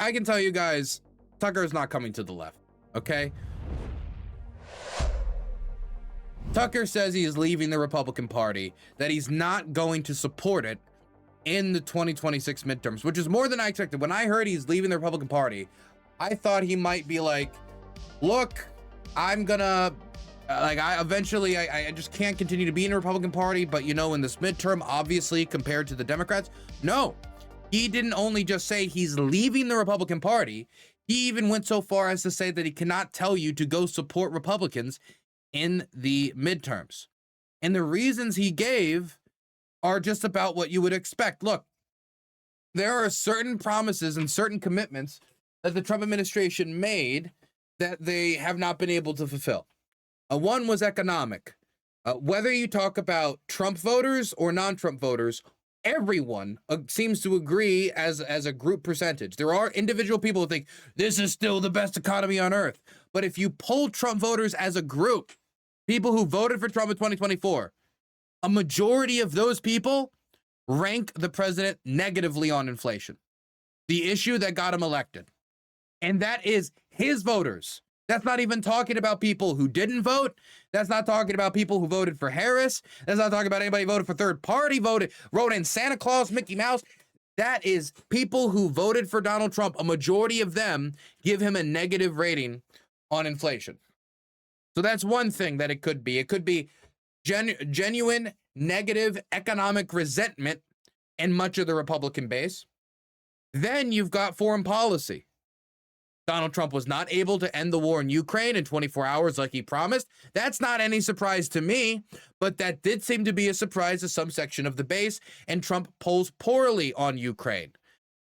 I can tell you guys, Tucker is not coming to the left, okay? Tucker says he is leaving the Republican Party, that he's not going to support it in the 2026 midterms, which is more than I expected. When I heard he's leaving the Republican Party, I thought he might be like, look, I'm gonna, I just can't continue to be in the Republican Party, but you know, in this midterm, obviously, compared to the Democrats, no. He didn't only just say he's leaving the Republican Party, he even went so far as to say that he cannot tell you to go support Republicans in the midterms. And the reasons he gave are just about what you would expect. Look, there are certain promises and certain commitments that the Trump administration made that they have not been able to fulfill. One was economic. Whether you talk about Trump voters or non-Trump voters, everyone seems to agree as a group percentage. There are individual people who think this is still the best economy on earth. But if you poll Trump voters as a group, people who voted for Trump in 2024, a majority of those people rank the president negatively on inflation, the issue that got him elected. And that is his voters. That's not even talking about people who didn't vote. That's not talking about people who voted for Harris. That's not talking about anybody who voted for third party, wrote in Santa Claus, Mickey Mouse. That is people who voted for Donald Trump. A majority of them give him a negative rating on inflation. So that's one thing that it could be. It could be genuine negative economic resentment in much of the Republican base. Then you've got foreign policy. Donald Trump was not able to end the war in Ukraine in 24 hours like he promised. That's not any surprise to me, but that did seem to be a surprise to some section of the base, and Trump polls poorly on Ukraine,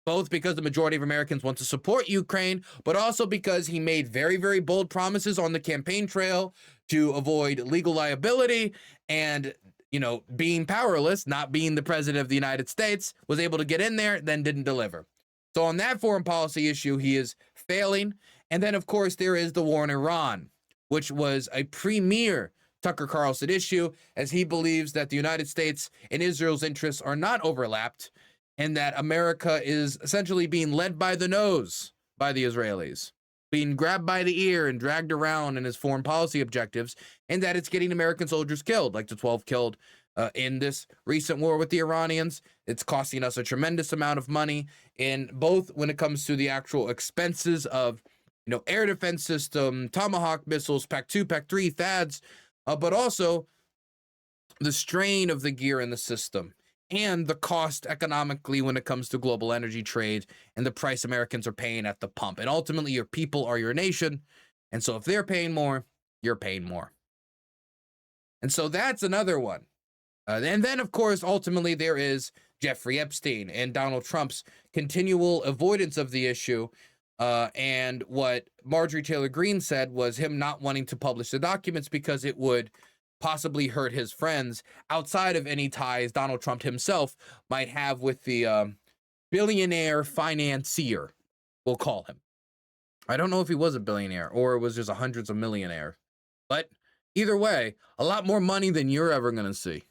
both because the majority of Americans want to support Ukraine, but also because he made very, very bold promises on the campaign trail to avoid legal liability and, you know, being powerless, not being the president of the United States, was able to get in there, then didn't deliver. So on that foreign policy issue, he is failing. And then, of course, there is the war in Iran, which was a premier Tucker Carlson issue, as he believes that the United States and Israel's interests are not overlapped, and that America is essentially being led by the nose by the Israelis, being grabbed by the ear and dragged around in his foreign policy objectives, and that it's getting American soldiers killed, like the 12 killed in this recent war with the Iranians. It's costing us a tremendous amount of money, in both when it comes to the actual expenses of, you know, air defense system, Tomahawk missiles, PAC-2, PAC-3, THAADs, but also the strain of the gear in the system and the cost economically when it comes to global energy trade and the price Americans are paying at the pump. And ultimately, your people are your nation. And so if they're paying more, you're paying more. And so that's another one. And then, of course, ultimately, there is Jeffrey Epstein and Donald Trump's continual avoidance of the issue. And what Marjorie Taylor Greene said was him not wanting to publish the documents because it would possibly hurt his friends outside of any ties Donald Trump himself might have with the billionaire financier, we'll call him. I don't know if he was a billionaire or it was just a hundreds of millionaire. But either way, a lot more money than you're ever going to see.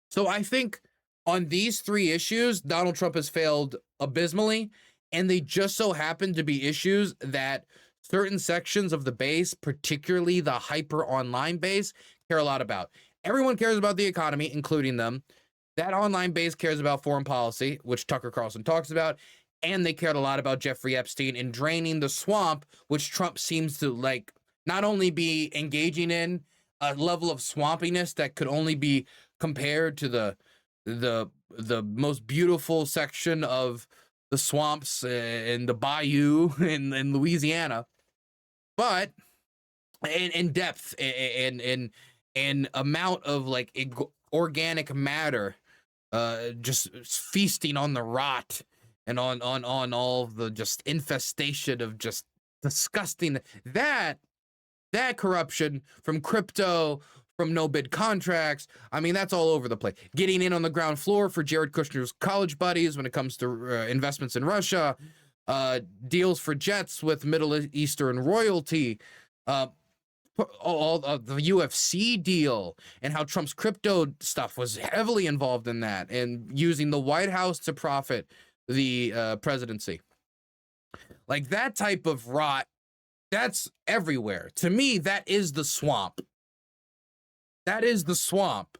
So I think on these three issues, Donald Trump has failed abysmally, and they just so happen to be issues that certain sections of the base, particularly the hyper online base, care a lot about. Everyone cares about the economy, including them. That online base cares about foreign policy, which Tucker Carlson talks about, and they cared a lot about Jeffrey Epstein and draining the swamp, which Trump seems to like not only be engaging in a level of swampiness that could only be compared to the most beautiful section of the swamps and the bayou in Louisiana, but in depth and amount of like organic matter, just feasting on the rot and on all the just infestation of just disgusting that corruption from crypto, from no bid contracts. I mean, that's all over the place. Getting in on the ground floor for Jared Kushner's college buddies when it comes to investments in Russia, deals for jets with Middle Eastern royalty, all of the UFC deal, and how Trump's crypto stuff was heavily involved in that and using the White House to profit the presidency. Like that type of rot, that's everywhere. To me, that is the swamp. That is the swamp.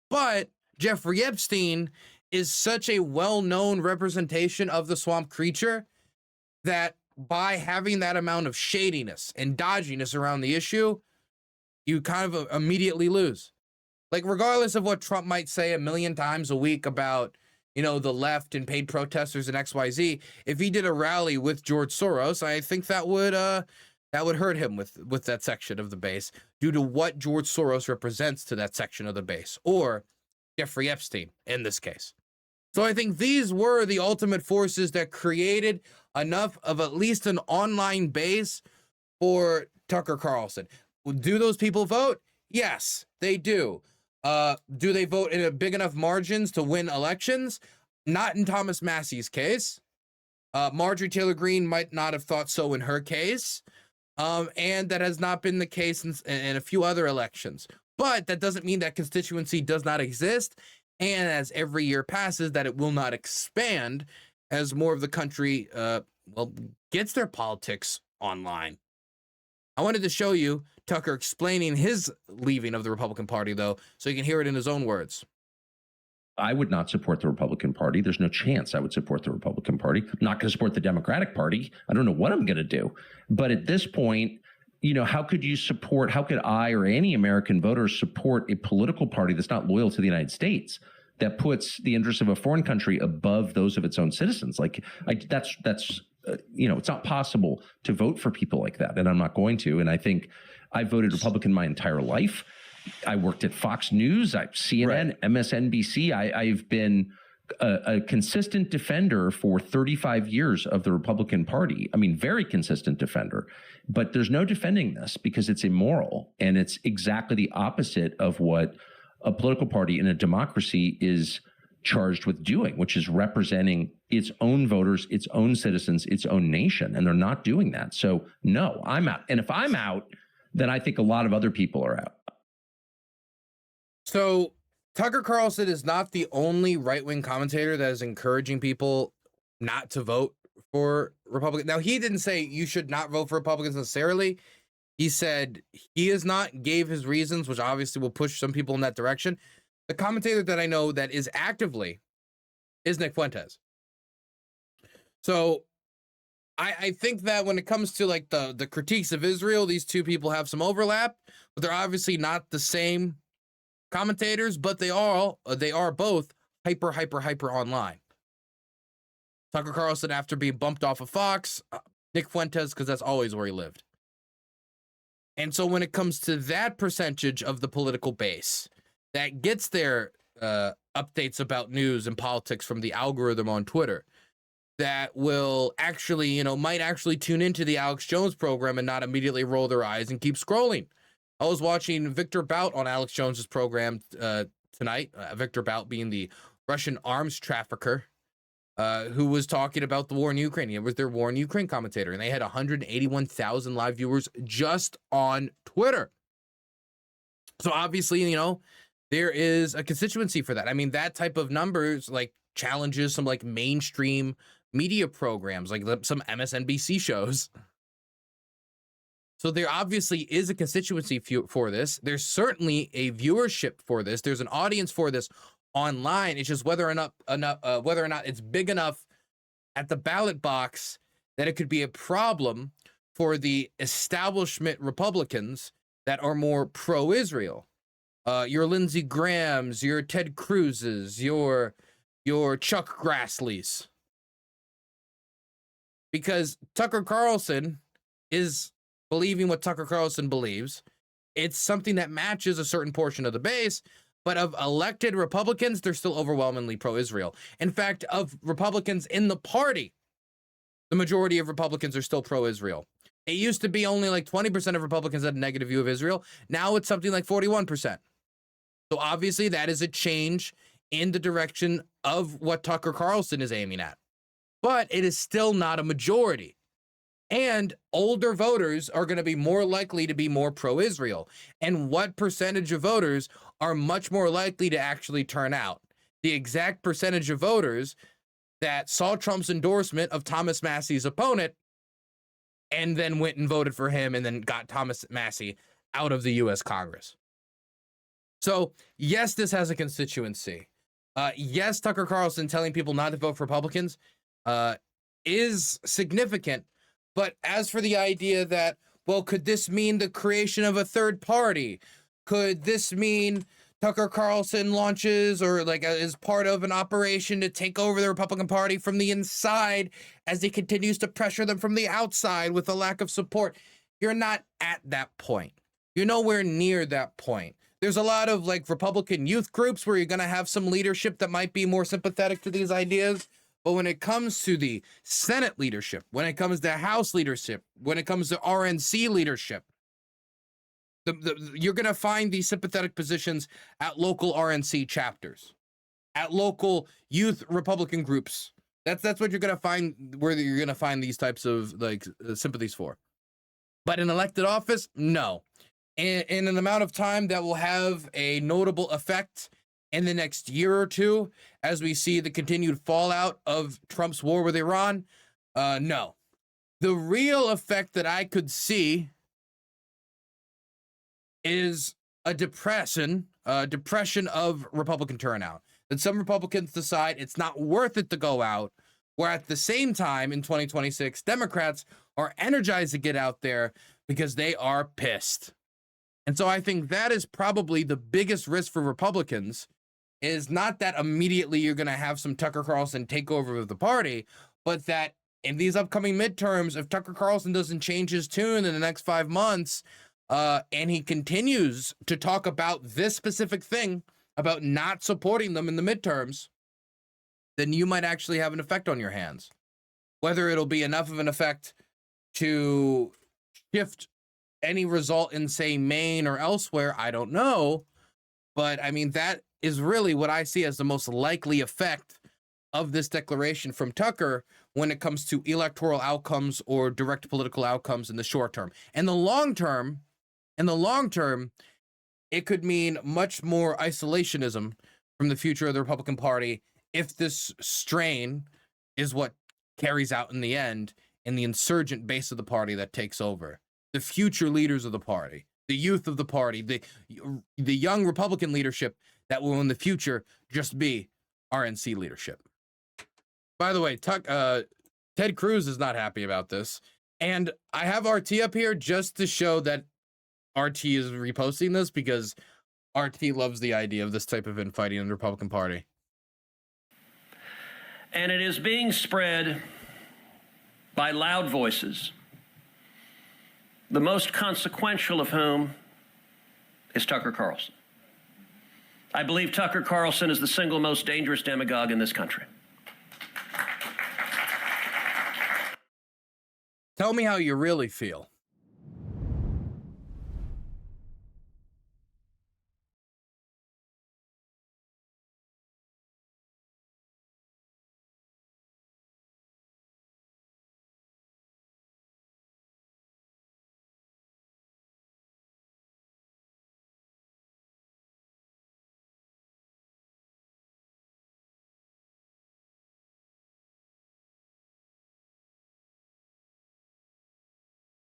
But Jeffrey Epstein is such a well-known representation of the swamp creature that by having that amount of shadiness and dodginess around the issue, you kind of immediately lose. Like, regardless of what Trump might say a million times a week about, you know, the left and paid protesters and XYZ, if he did a rally with George Soros, I think that would hurt him with that section of the base due to what George Soros represents to that section of the base, or Jeffrey Epstein in this case. So I think these were the ultimate forces that created enough of at least an online base for Tucker Carlson. Do those people vote? Yes, they do. Do they vote in a big enough margins to win elections? Not in Thomas Massey's case. Marjorie Taylor Greene might not have thought so in her case. And that has not been the case in a few other elections. But that doesn't mean that constituency does not exist. And as every year passes, that it will not expand as more of the country, gets their politics online. I wanted to show you Tucker explaining his leaving of the Republican Party, though, so you can hear it in his own words. I would not support the Republican Party. There's no chance I would support the Republican Party. I'm not going to support the Democratic Party. I don't know what I'm going to do. But at this point, you know, how could I or any American voter support a political party that's not loyal to the United States, that puts the interests of a foreign country above those of its own citizens? Like, that's it's not possible to vote for people like that, and I'm not going to. And I think I voted Republican my entire life. I worked at Fox News, CNN, right, MSNBC. I've been a consistent defender for 35 years of the Republican Party. I mean, very consistent defender. But there's no defending this because it's immoral, and it's exactly the opposite of what a political party in a democracy is charged with doing, which is representing its own voters, its own citizens, its own nation. And they're not doing that. So no, I'm out. And if I'm out, then I think a lot of other people are out. So Tucker Carlson is not the only right-wing commentator that is encouraging people not to vote for Republicans. Now, he didn't say you should not vote for Republicans necessarily. He said he gave his reasons, which obviously will push some people in that direction. The commentator that I know that is actively is Nick Fuentes. So I think that when it comes to like the critiques of Israel, these two people have some overlap, but they're obviously not the same commentators, but they are both hyper online. Tucker Carlson after being bumped off of Fox, Nick Fuentes because that's always where he lived. And so when it comes to that percentage of the political base that gets their updates about news and politics from the algorithm on Twitter, that will actually, might actually tune into the Alex Jones program and not immediately roll their eyes and keep scrolling. I was watching Victor Bout on Alex Jones's program tonight, Victor Bout being the Russian arms trafficker who was talking about the war in Ukraine. It was their war in Ukraine commentator, and they had 181,000 live viewers just on Twitter. So obviously, there is a constituency for that. I mean, that type of numbers like challenges some like mainstream media programs, like some MSNBC shows. So there obviously is a constituency for this. There's certainly a viewership for this. There's an audience for this online. It's just whether or not it's big enough at the ballot box that it could be a problem for the establishment Republicans that are more pro-Israel. Your Lindsey Grahams, your Ted Cruz's, your Chuck Grassley's. Because Tucker Carlson is believing what Tucker Carlson believes. It's something that matches a certain portion of the base, but of elected Republicans, they're still overwhelmingly pro-Israel. In fact, of Republicans in the party, the majority of Republicans are still pro-Israel. It used to be only like 20% of Republicans had a negative view of Israel. Now it's something like 41%. So obviously that is a change in the direction of what Tucker Carlson is aiming at. But it is still not a majority. And older voters are going to be more likely to be more pro-Israel. And what percentage of voters are much more likely to actually turn out? The exact percentage of voters that saw Trump's endorsement of Thomas Massey's opponent and then went and voted for him and then got Thomas Massey out of the U.S. Congress. So, yes, this has a constituency. Yes, Tucker Carlson telling people not to vote for Republicans is significant. But as for the idea that, well, could this mean the creation of a third party? Could this mean Tucker Carlson launches or like is part of an operation to take over the Republican Party from the inside as he continues to pressure them from the outside with a lack of support? You're not at that point. You're nowhere near that point. There's a lot of like Republican youth groups where you're going to have some leadership that might be more sympathetic to these ideas. But when it comes to the Senate leadership, when it comes to House leadership, when it comes to RNC leadership, you're going to find these sympathetic positions at local RNC chapters, at local youth Republican groups. That's what you're going to find, where you're going to find these types of like sympathies for. But in elected office, no. In an amount of time that will have a notable effect in the next year or two, as we see the continued fallout of Trump's war with Iran, no. The real effect that I could see is a depression of Republican turnout. That some Republicans decide it's not worth it to go out, where at the same time in 2026, Democrats are energized to get out there because they are pissed. And so I think that is probably the biggest risk for Republicans, is not that immediately you're going to have some Tucker Carlson takeover of the party, but that in these upcoming midterms, if Tucker Carlson doesn't change his tune in the next 5 months, and he continues to talk about this specific thing, about not supporting them in the midterms, then you might actually have an effect on your hands. Whether it'll be enough of an effect to shift any result in, say, Maine or elsewhere, I don't know. But, I mean, that is really what I see as the most likely effect of this declaration from Tucker when it comes to electoral outcomes or direct political outcomes in the short term. In the long term, it could mean much more isolationism from the future of the Republican Party if this strain is what carries out in the end in the insurgent base of the party that takes over. The future leaders of the party, the youth of the party, the young Republican leadership that will in the future just be RNC leadership. By the way, Ted Cruz is not happy about this. And I have RT up here just to show that RT is reposting this because RT loves the idea of this type of infighting in the Republican Party. And it is being spread by loud voices, the most consequential of whom is Tucker Carlson. I believe Tucker Carlson is the single most dangerous demagogue in this country. Tell me how you really feel.